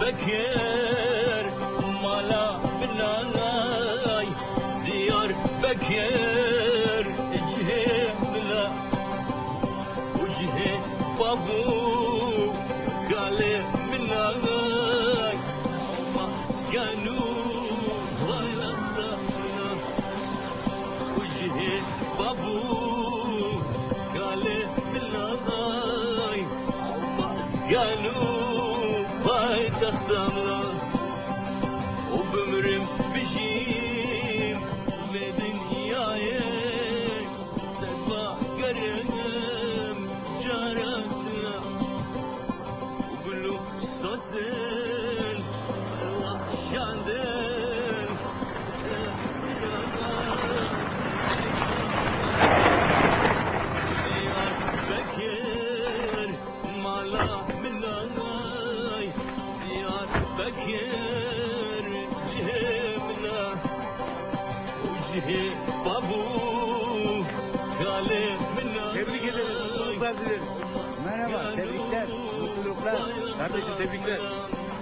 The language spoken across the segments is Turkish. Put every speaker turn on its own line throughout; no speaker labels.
Bekir mala binanay Diyar Bekir cihimla Ucih babu Gale binanay Maskanu Vaylanda Ucih babu Gale binanay Maskanu Paytaxtamda o ömrüm bişim ve dünyaya Tedva görünüm caratına Uglu sosin Allah şandın Diyar Bekir mala minanay Diyar Bekir cihimla Ucihi babu Gale minanay
Tebrik ederim, mutluluklar dilerim. Merhaba, tebrikler, mutluluklar. Kardeşim tebrikler,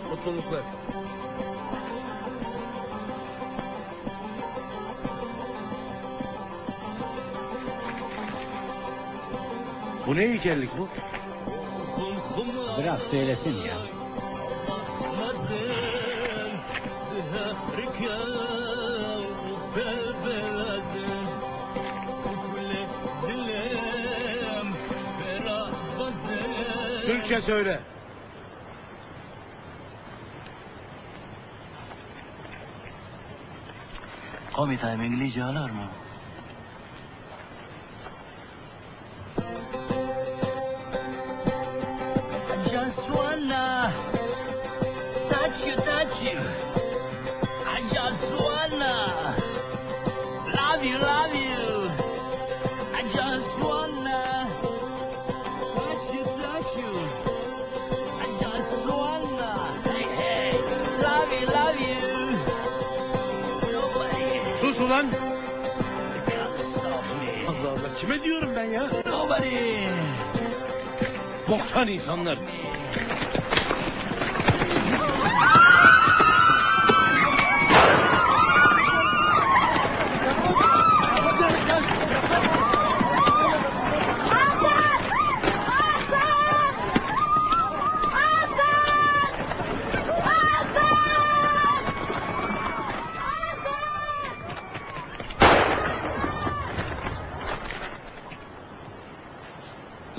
mutluluklar. Bu ne heykellik bu?
Bırak söylesin ya.
Türkçe söyle.
Komitayım İngilizce alır mı?
I just wanna touch you. I just wanna love you. I just wanna touch you. I just wanna, hey, love you. Nobody
Sus ulan.
can stop me.
Allah Allah, kime diyorum ben ya?
Nobody.
Boktan insanlar.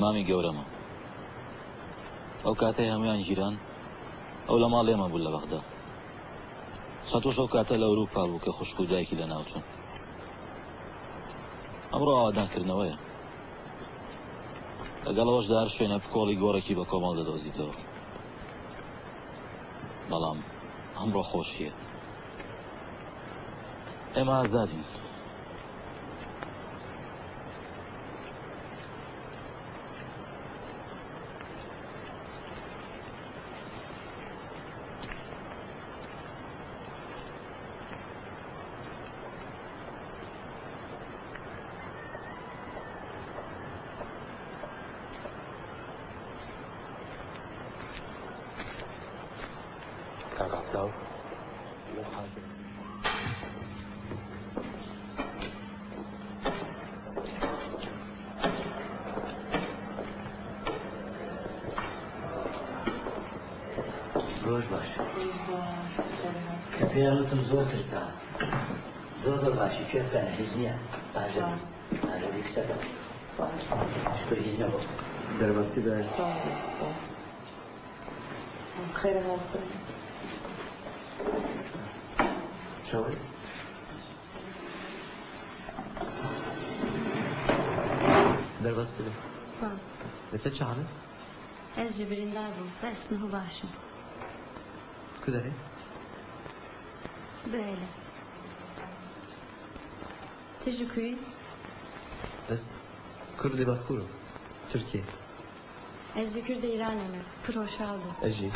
مامی گەورەمە ئەو کاتەی هەمویان گیران ئەو لە ماڵێمە بوو لە بەغدا سەتوش ئەو کاتە لە ئەوروپا بوو کە خوشک و دایکی لە ناوچوون ئەمڕۆ ئاوادانکردنەوەیە لەگەڵەوەشدا هەر شوێنە پکۆڵی گۆڕێکی بە کۆمەڵ دەدۆزیتەوە بەڵام ئەمڕۆ خۆشییە ئێمە ئازادین
Kakaptal.
روز باش. پیانوتم زۆرتر تا. زۆر باشی پێ بکەنە هیچ نییە. ئاژە دیکسەکە. شکر هیچ نەبوو.
دەرباستی دای.
خير هذا
شوي. دەرباستی دای.
سپاس
بێتە چاڵێ؟
Ez ji birîndar bûm bes niha baş im
کدەێ؟
Böyle Tu ji ku yî?
Ez Kurdê Bakurê. Tirkiye.
Ez ji Kurdê Îranê me pir hoşal bûm
Ez jî.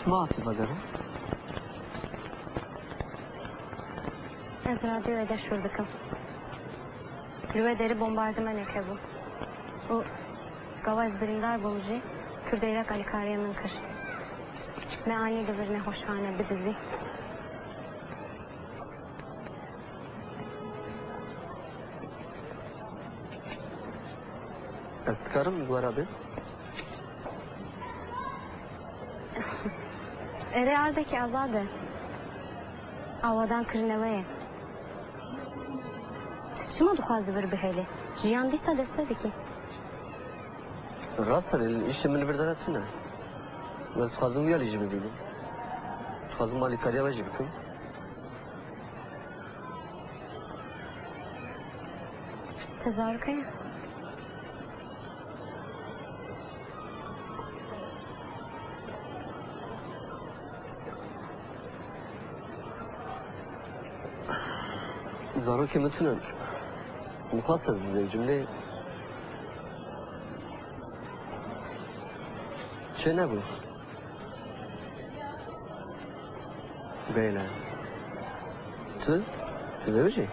ما اعتمدنا
از رادیو ایده شردکم روی داری بمباردمان که بود و گواز بریندار بومجی کردیره کالیکاری من کر معانی دورنه خوشحانه بدزی
استکارم گوارابه
اره آرده که آزاده آوادان کرنوه چما دخوازی بر بهیلی جیان دیتا دسته دیکی
راست ایش من بردارتونه بس خواهزم یالی جی ببینیم خواهزم مالی کاریا باجی بکن
تظاهر که
زارو که میتونن مخواست از دیزه جمله چه نبود بله تو زوجی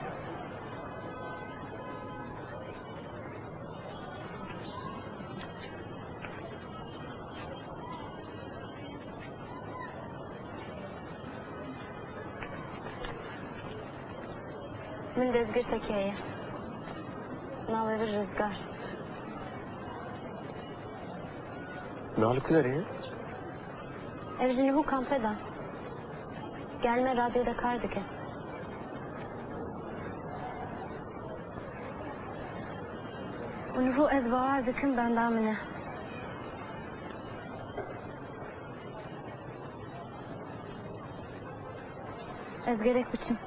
من دزگرته که ناوی بر رزگار
نال کلاری
evjini bu kampeda. Gelme radyoda kardı ki. Onu ez vardı kim ben damine. Ez gerek biçim.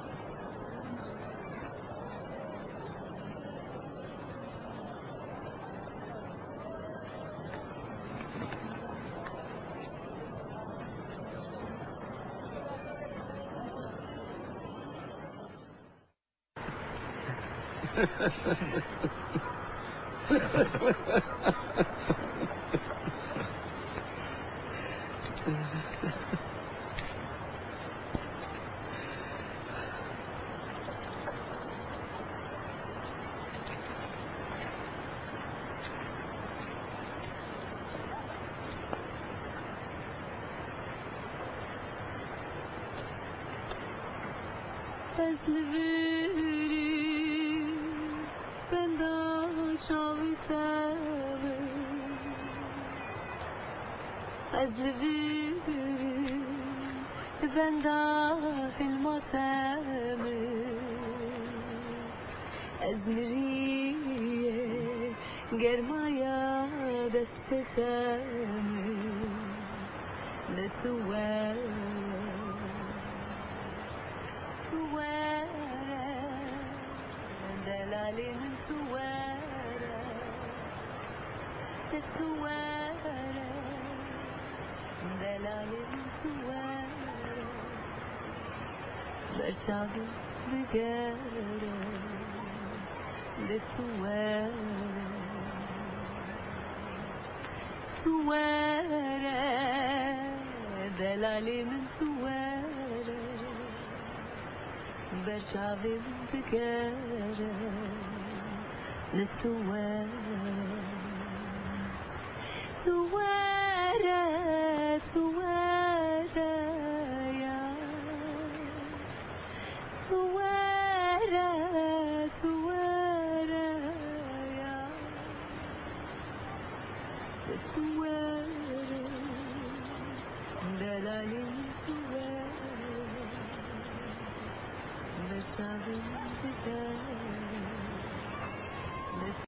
Ben dahil matemi ezmiriye germaya destetemi ne tuve delalin tuve ne tuve delalin tuve Bershavi bigere de tuere delalim tuere Bershavi bigere de tuere ya tuere ya tuere delalim tuere bersabim bigere